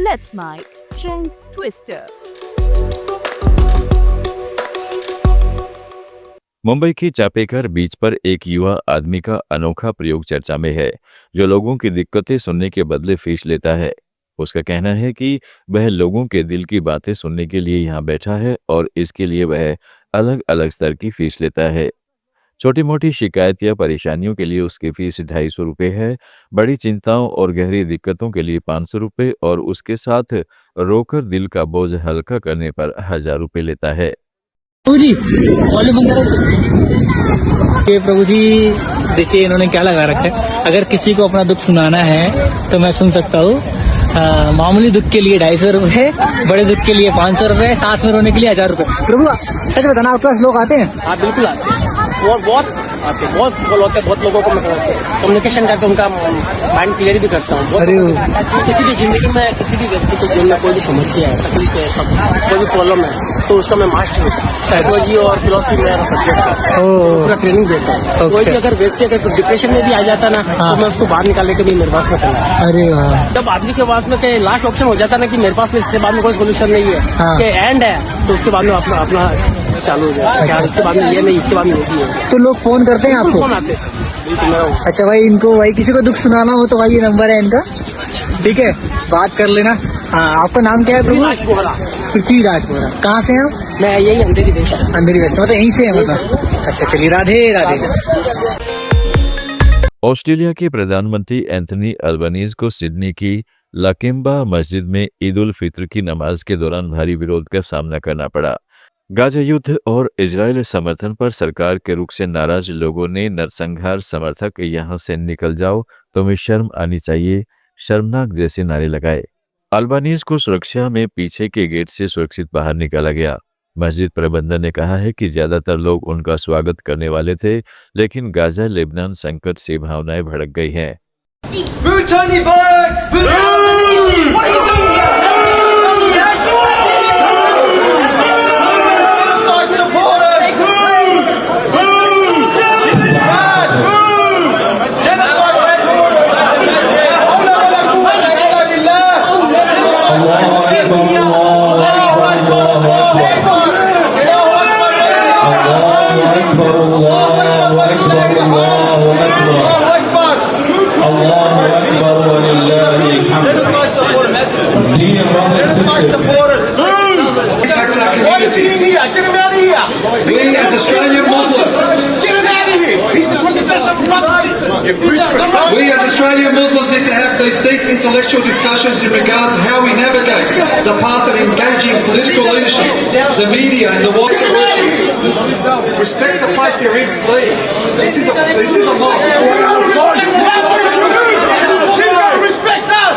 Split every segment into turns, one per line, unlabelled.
Let's My Trend Twister.
Mumbai की चापेकर बीच पर एक युवा आदमी का अनोखा प्रयोग चर्चा में है, जो लोगों की दिक्कतें सुनने के बदले फीस लेता है। उसका कहना है कि वह लोगों के दिल की बातें सुनने के लिए यहाँ बैठा है और इसके लिए वह अलग अलग स्तर की फीस लेता है। छोटी मोटी शिकायत या परेशानियों के लिए उसकी फीस 250 रुपये है, बड़ी चिंताओं और गहरी दिक्कतों के लिए 500 रुपये और उसके साथ रोकर दिल का बोझ हल्का करने पर 1000 रुपये लेता है।
प्रभु जी वॉल्यूम बंद करो। कि प्रभु जी देखिए इन्होंने क्या लगा रखा है, अगर किसी को अपना दुख सुनाना है तो मैं सुन सकता हूँ। मामूली दुख के लिए 250 रुपए, बड़े दुख के लिए 500 रुपए, साथ में रोने के लिए 1000 रुपए। प्रभु सच बताना, आपके पास लोग आते हैं?
हाँ बिल्कुल आते हैं, बहुत आते हैं, बहुत कॉल होते हैं, बहुत लोगों को मैं कम्युनिकेशन करके उनका माइंड क्लियर भी करता हूँ।
अरे
किसी भी जिंदगी में किसी भी व्यक्ति के जीवन में कोई भी समस्या है, तकलीफ है, सब कोई भी प्रॉब्लम है तो उसका मैं मास्टर हूँ। साइकोलॉजी और फिलोसफी मेरा सब्जेक्ट है, पूरा ट्रेनिंग देता हूँ। कोई भी अगर व्यक्ति अगर डिप्रेशन में भी आ जाता ना तो मैं उसको बाहर निकालने के लिए मेरे पास में करना है।
अरे वाह,
जब आदमी के पास में लास्ट ऑप्शन हो जाता ना कि मेरे पास में इसके बाद में कोई सोल्यूशन नहीं है, कि एंड है, तो उसके बाद में अपना चालू हो जाए। इसके बाद में ये नहीं, इसके बाद में ये है।
तो लोग फोन करते हैं आपको?
फोन आते हैं सर, बिल्कुल मेरा।
अच्छा भाई, इनको भाई किसी को दुख सुनाना हो तो भाई ये नंबर है इनका, ठीक है, बात कर लेना। हाँ, आपका नाम क्या है प्रभु? पृथ्वीराज बोहरा। कहाँ से हैं आप?
मैं यही अंधेरी देश,
अंधेरी वेस्ट, मतलब यहीं से है मतलब? अच्छा चलिए, राधे राधे।
ऑस्ट्रेलिया के प्रधानमंत्री एंथनी अल्बनीज को सिडनी की लाकिम्बा मस्जिद में ईद उल फित्र की नमाज के दौरान भारी विरोध का सामना करना पड़ा। गाजा युद्ध और इजरायल समर्थन पर सरकार के रुख से नाराज लोगों ने नरसंहार समर्थक यहां से निकल जाओ, तुम्हें शर्म आनी चाहिए, शर्मनाक जैसे नारे लगाए। अल्बानीज को सुरक्षा में पीछे के गेट से सुरक्षित बाहर निकाला गया। मस्जिद प्रबंधन ने कहा है कि ज्यादातर लोग उनका स्वागत करने वाले थे, लेकिन गाजा लेबनान संकट से भावनाएं भड़क गई हैं।
We as Australian Muslims need to have these deep intellectual discussions in regards to how we navigate the path of engaging political leadership, the media and the voice of worship. Respect the place you're in, please. This is a mosque. Respect us!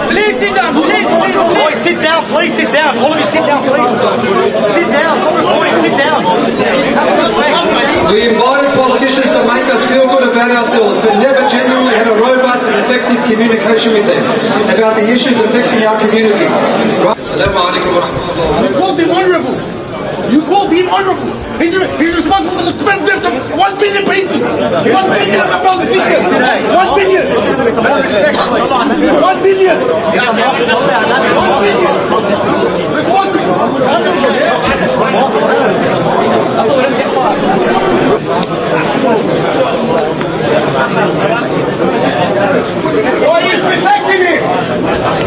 Please sit down, please sit down, please sit down. All of you sit down, please. Sit down, stop recording, sit down. We invited politicians to make us feel good about ourselves, but never genuinely had a robust and effective communication with them about the issues affecting our community. Assalamu alaikum wa rahmatullah. You called him honourable. You called him honourable. He's responsible for the deaths of 1 billion people. 1 billion of our sisters. 1 billion. 1 billion. 1 billion. Responsible. Why is protecting it?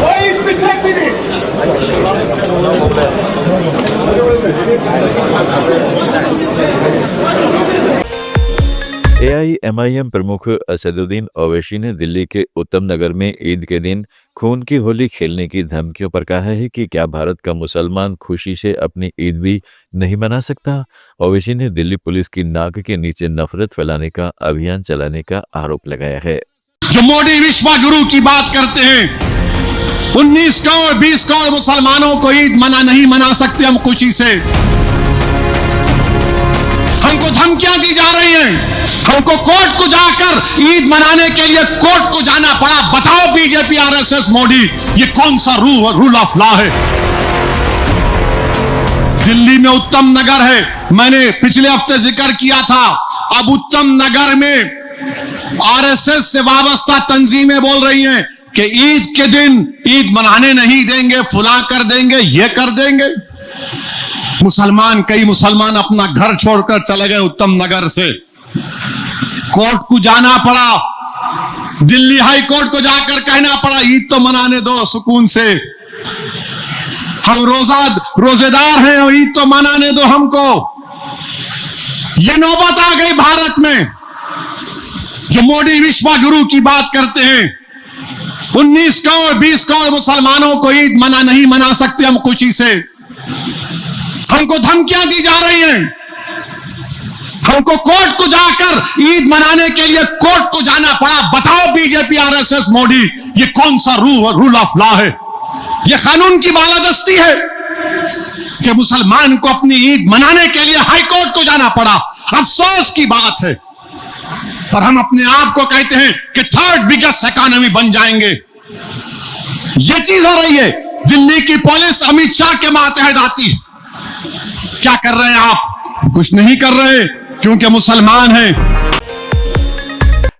Why is protecting it?
AIMIM प्रमुख असदुद्दीन ओवैसी ने दिल्ली के उत्तम नगर में ईद के दिन खून की होली खेलने की धमकियों पर कहा है कि क्या भारत का मुसलमान खुशी से अपनी ईद भी नहीं मना सकता। ओवैसी ने दिल्ली पुलिस की नाक के नीचे नफरत फैलाने का अभियान चलाने का आरोप लगाया है।
जो मोदी विश्व गुरु की बात करते हैं, 19 करोड़ 20 करोड़ मुसलमानों को ईद नहीं मना सकते हम खुशी से। हमको धमकियां दी जा रही हैं, हमको कोर्ट को जाकर ईद मनाने के लिए कोर्ट को जाना पड़ा। बताओ बीजेपी आरएसएस मोदी, ये कौन सा रूल ऑफ लॉ है? दिल्ली में उत्तम नगर है, मैंने पिछले हफ्ते जिक्र किया था। अब उत्तम नगर में आरएसएस से वाबस्ता तंजीमें बोल रही हैं कि ईद के दिन ईद मनाने नहीं देंगे, फुला कर देंगे, ये कर देंगे। कई मुसलमान अपना घर छोड़कर चले गए उत्तम नगर से, कोर्ट को जाना पड़ा, दिल्ली हाई कोर्ट को जाकर कहना पड़ा ईद तो मनाने दो सुकून से, हम रोजेदार हैं, ईद तो मनाने दो हमको। ये नौबत आ गई भारत में, जो मोदी विश्व गुरु की बात करते हैं। 19 करोड़ 20 करोड़ मुसलमानों को ईद नहीं मना सकते हम खुशी से। हमको धमकियां दी जा रही हैं, हमको कोर्ट को जाकर ईद मनाने के लिए कोर्ट को जाना पड़ा। बताओ बीजेपी, आरएसएस, मोदी, ये कौन सा रूल ऑफ लॉ है? ये कानून की बालादस्ती है कि मुसलमान को अपनी ईद मनाने के लिए हाई कोर्ट को जाना पड़ा। अफसोस की बात है। और हम अपने आप को कहते हैं कि 3rd बिगेस्ट इकोनॉमी बन जाएंगे। ये चीज हो रही है। दिल्ली की पुलिस अमित शाह के मातहत आती है। क्या कर रहे हैं आप? कुछ नहीं कर रहे, क्योंकि मुसलमान हैं।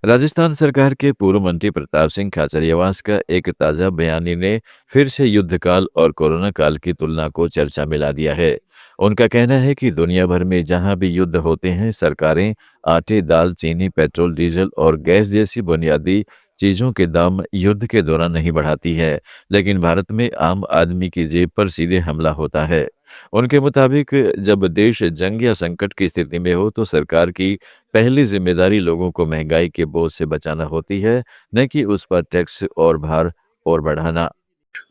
राजस्थान सरकार के पूर्व मंत्री प्रताप सिंह खाचरियावास का एक ताजा बयानी ने फिर से युद्ध काल और कोरोना काल की तुलना को चर्चा में ला दिया है। उनका कहना है कि दुनिया भर में जहां भी युद्ध होते हैं, सरकारें आटे, दाल, चीनी, पेट्रोल, डीजल और गैस जैसी बुनियादी चीजों के दाम युद्ध के दौरान नहीं बढ़ाती है, लेकिन भारत में आम आदमी की जेब पर सीधे हमला होता है। उनके मुताबिक जब देश जंग या संकट की स्थिति में हो तो सरकार की पहली जिम्मेदारी लोगों को महंगाई के बोझ से बचाना होती है, न कि उस पर टैक्स और भार और बढ़ाना।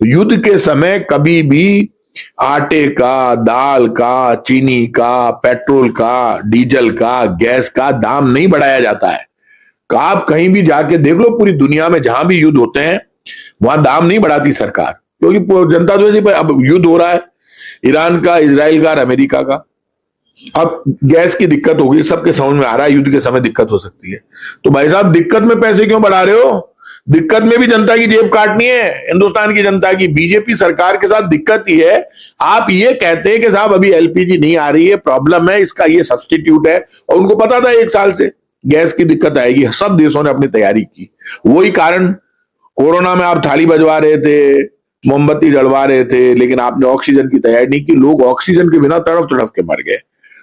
युद्ध के समय कभी भी आटे का, दाल का, चीनी का, पेट्रोल का, डीजल का, गैस का दाम नहीं बढ़ाया जाता है। आप कहीं भी जाके देख लो, पूरी दुनिया में जहां भी युद्ध होते हैं वहां दाम नहीं बढ़ाती सरकार, क्योंकि जनता तो ऐसी। अब युद्ध हो रहा है ईरान का, इजराइल का और अमेरिका का। अब गैस की दिक्कत होगी, सबके समझ में आ रहा है युद्ध के समय दिक्कत हो सकती है। तो भाई साहब, दिक्कत में पैसे क्यों बढ़ा रहे हो? दिक्कत में भी जनता की जेब काटनी है, हिंदुस्तान की जनता की। बीजेपी सरकार के साथ दिक्कत ही है। आप ये कहते हैं कि साहब अभी एलपीजी नहीं आ रही है, प्रॉब्लम है, इसका ये सब्स्टिट्यूट है, और उनको पता था 1 साल से गैस की दिक्कत आएगी। सब देशों ने अपनी तैयारी की। वही कारण कोरोना में आप थाली बजवा रहे थे, मोमबत्ती जलवा रहे थे, लेकिन आपने ऑक्सीजन की तैयारी नहीं की। लोग ऑक्सीजन के बिना तड़फ तड़फ के मर गए।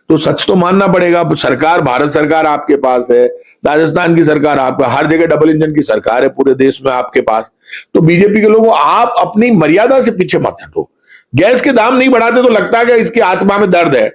तो सच तो मानना पड़ेगा। सरकार, भारत सरकार आपके पास है, राजस्थान की सरकार आपका, हर जगह डबल इंजन की सरकार है पूरे देश में आपके पास। तो बीजेपी के लोगों, आप अपनी मर्यादा से पीछे मत हटो। गैस के दाम नहीं बढ़ाते तो लगता है कि इसकी आत्मा में दर्द है।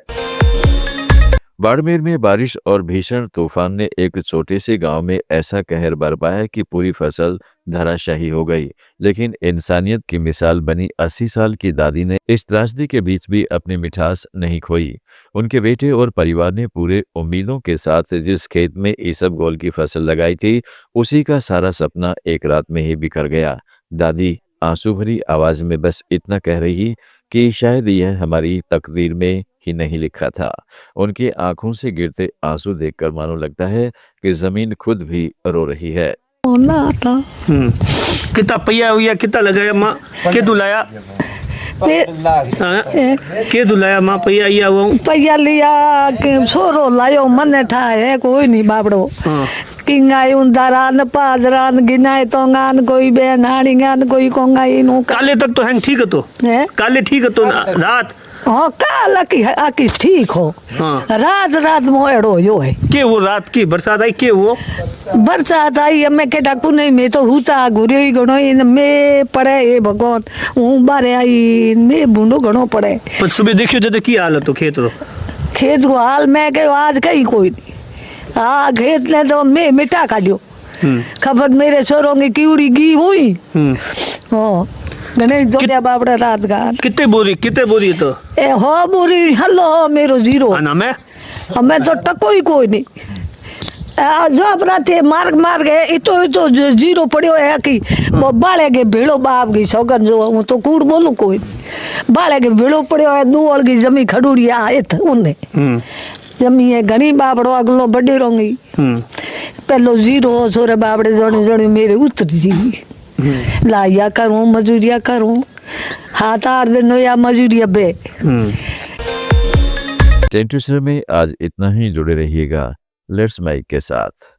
बाड़मेर में बारिश और भीषण तूफान ने एक छोटे से गांव में ऐसा कहर बरपाया कि पूरी फसल धराशायी हो गई, लेकिन इंसानियत की मिसाल बनी 80 साल की दादी ने इस त्रासदी के बीच भी अपनी मिठास नहीं खोई। उनके बेटे और परिवार ने पूरे उम्मीदों के साथ जिस खेत में ईसबगोल की फसल लगाई थी, उसी का सारा सपना एक रात में ही बिखर गया। दादी आंसू भरी आवाज में बस इतना कह रही कि शायद यह हमारी तकदीर में ही नहीं लिखा था। उनकी आंखों से गिरते आंसू देखकर मानो लगता है कि जमीन खुद भी रो रही है।
कितना पैया हुआ, कितना लगाया माँ, के दुलाया के दुलाया माँ, पैया वो
पैया लिया के छोरो लायो मन ठाए कोई नहीं बाबड़ो। किंगाई उंदारान पादरान गिनाए तोंगान कोई बेनाड़ीगान कोई कोंगाई नु।
काले तक तो हैंग ठीक है, तो काले ठीक है तो रात।
हाँ, काल आकी ठीक हो।
हाँ।
रात मोएड़ो यो है
के वो रात की बरसात आई, के वो
बरसात आई। मैं के डाकू नहीं, मैं तो हुता घुरियो ही घणो इन में पड़े। ये भगवान हूँ बारे आई में बूंदो घणो पड़े।
पर सुबह देखियो जब की हालत हो खेत
को हाल मैं के आज कहीं कोई नहीं। हाँ, खेत ने तो मैं मिटा काटियो। खबर मेरे छोरों की कीड़ी गी हुई। हाँ, गणेश जोड़िया बाबड़ा रात गान।
कितने बोरी तो
ए हो बोरी हलो मेरो जीरो
ना।
मैं तो टको ही कोई नहीं। जो अपना थे मार्ग गए इतो जीरो पड़ियो है कि वो बाले के भेड़ो बाप की सौगन जो हूँ तो कूड़ बोलूं कोई बाले के भेड़ो पड़ियो है। दुआल की जमी खड़ूड़ी आए उन्हें जमी है घनी बाबड़ो अगलो बड़ी रोंगी। पहलो जीरो सोरे बाबड़े जोड़े जोड़े मेरे उतरी जी लाया करूं मजूरिया करूं हाथ आर दिन या मजूरिया बे।
10 में आज इतना ही। जुड़े रहिएगा लेट्स माइक के साथ।